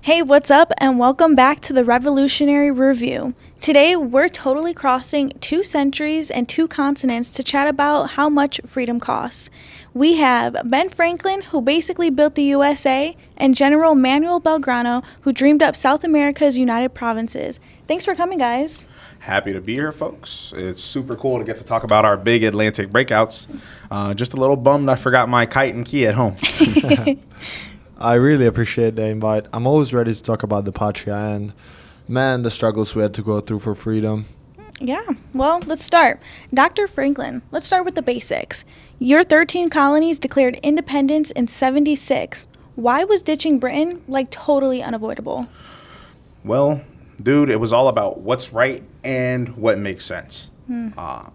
Hey, what's up, and welcome back to the Revolutionary Review. Today, we're totally crossing 2 centuries and 2 continents to chat about how much freedom costs. We have Ben Franklin, who basically built the USA, and General Manuel Belgrano, who dreamed up South America's United Provinces. Thanks for coming, guys. Happy to be here, folks. It's super cool to get to talk about our big Atlantic breakouts. Just a little bummed I forgot my kite and key at home. I really appreciate the invite. I'm always ready to talk about the Patria and, man, the struggles we had to go through for freedom. Yeah, well, let's start. Dr. Franklin, let's start with the basics. Your 13 colonies declared independence in 76. Why was ditching Britain, totally unavoidable? Well, dude, it was all about what's right and what makes sense.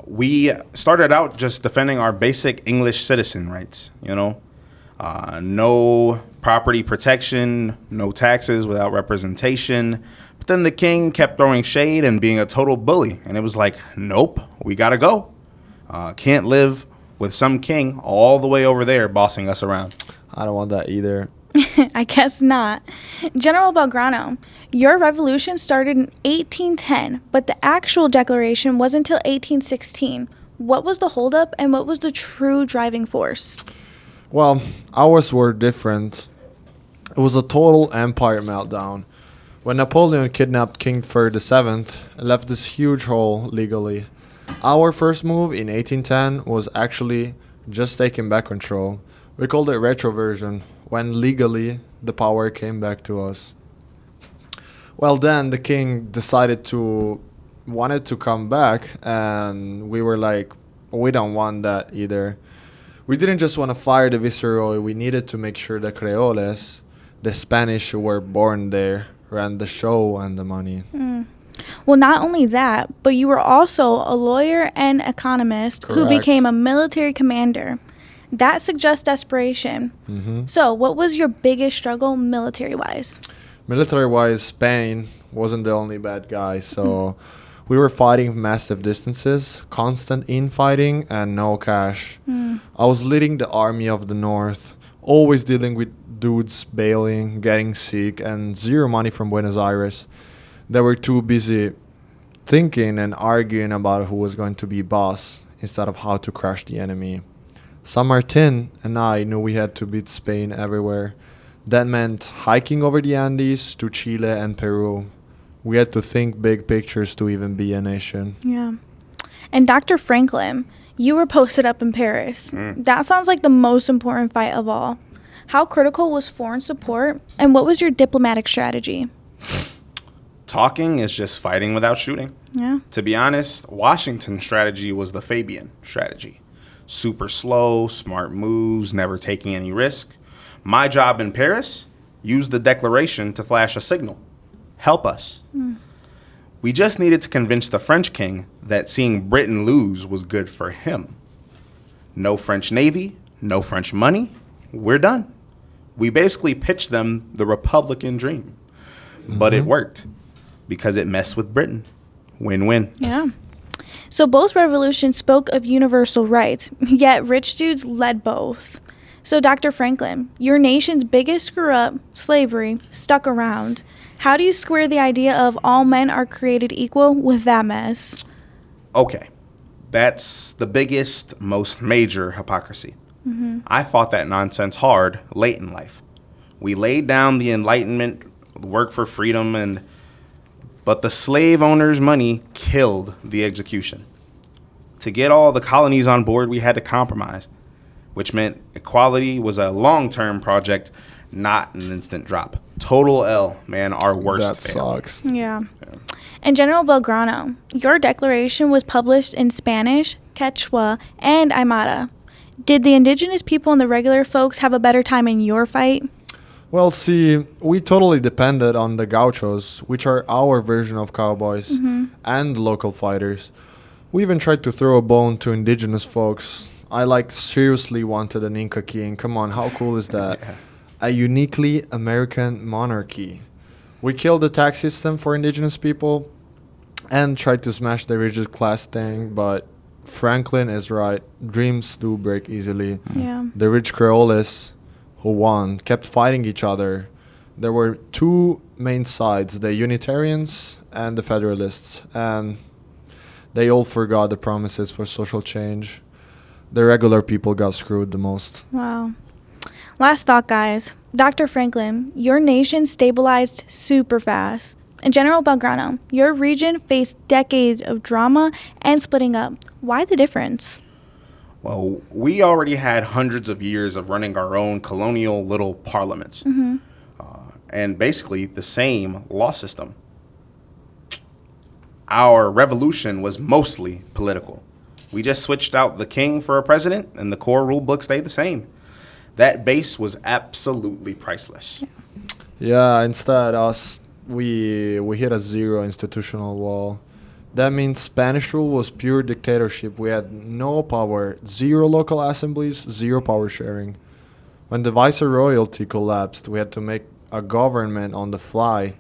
We started out just defending our basic English citizen rights, no property protection, no taxes without representation. But then the king kept throwing shade and being a total bully. And it was like, nope, we got to go. Can't live with some king all the way over there bossing us around. I don't want that either. I guess not. General Belgrano, your revolution started in 1810, but the actual declaration wasn't until 1816. What was the holdup and what was the true driving force? Well, ours were different. It was a total empire meltdown. When Napoleon kidnapped King Ferdinand VII and left this huge hole legally, our first move in 1810 was actually just taking back control. We called it retroversion, when legally the power came back to us. Well, then the king wanted to come back, and we were like, we don't want that either. We didn't just want to fire the viceroy, we needed to make sure the Creoles, the Spanish who were born there, ran the show and the money. Well, not only that, but you were also a lawyer and economist who Correct. became a military commander. That suggests desperation. So, what was your biggest struggle military-wise? Military-wise, Spain wasn't the only bad guy, so we were fighting massive distances, constant infighting, and no cash. I was leading the army of the north, always dealing with dudes bailing, getting sick, and zero money from Buenos Aires. They were too busy thinking and arguing about who was going to be boss instead of how to crush the enemy. San Martin and I knew we had to beat Spain everywhere. That meant hiking over the Andes to Chile and Peru. We had to think big pictures to even be a nation. Yeah. And Dr. Franklin, you were posted up in Paris. That sounds like the most important fight of all. How critical was foreign support, and what was your diplomatic strategy? Talking is just fighting without shooting. Yeah. To be honest, Washington's strategy was the Fabian strategy. Super slow, smart moves, never taking any risk. My job in Paris, use the declaration to flash a signal. Help us. We just needed to convince the French king that seeing Britain lose was good for him. No French Navy, no French money, we're done. We basically pitched them the Republican dream. But it worked because it messed with Britain. Win-win. Yeah. So both revolutions spoke of universal rights, yet rich dudes led both. So Dr. Franklin, your nation's biggest screw-up, slavery, stuck around. How do you square the idea of all men are created equal with that mess? Okay, that's the biggest, most major hypocrisy. I fought that nonsense hard late in life. We laid down the Enlightenment, work for freedom, but the slave owners' money killed the execution. To get all the colonies on board, we had to compromise, which meant equality was a long-term project, not an instant drop. Total L, man, our worst That fail. sucks. Yeah. And General Belgrano, your declaration was published in Spanish, Quechua, and Aymara. Did the indigenous people and the regular folks have a better time in your fight? Well, see, we totally depended on the gauchos, which are our version of cowboys, and local fighters. We even tried to throw a bone to indigenous folks. I seriously wanted an Inca king. Come on, how cool is that? Yeah. A uniquely American monarchy. We killed the tax system for indigenous people and tried to smash the rigid class thing, but Franklin is right. Dreams do break easily. Yeah. The rich Creoles who won kept fighting each other. There were two main sides, the Unitarians and the Federalists, and they all forgot the promises for social change. The regular people got screwed the most. Wow. Last thought, guys. Dr. Franklin, your nation stabilized super fast. In General Belgrano, your region faced decades of drama and splitting up. Why the difference? Well, we already had hundreds of years of running our own colonial little parliaments. And basically the same law system. Our revolution was mostly political. We just switched out the king for a president, and the core rule book stayed the same. That base was absolutely priceless. Yeah, instead we hit a zero institutional wall. That means Spanish rule was pure dictatorship. We had no power, zero local assemblies, zero power sharing. When the viceroyalty collapsed, we had to make a government on the fly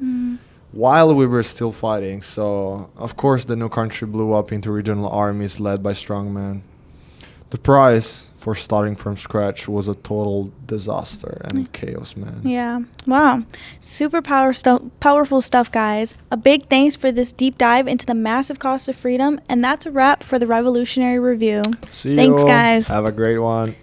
while we were still fighting. So, of course, the new country blew up into regional armies led by strongmen. The price for starting from scratch was a total disaster and chaos, man. Yeah. Wow. Super powerful stuff, guys. A big thanks for this deep dive into the massive cost of freedom. And that's a wrap for the Revolutionary Review. See you. Thanks, guys. Have a great one.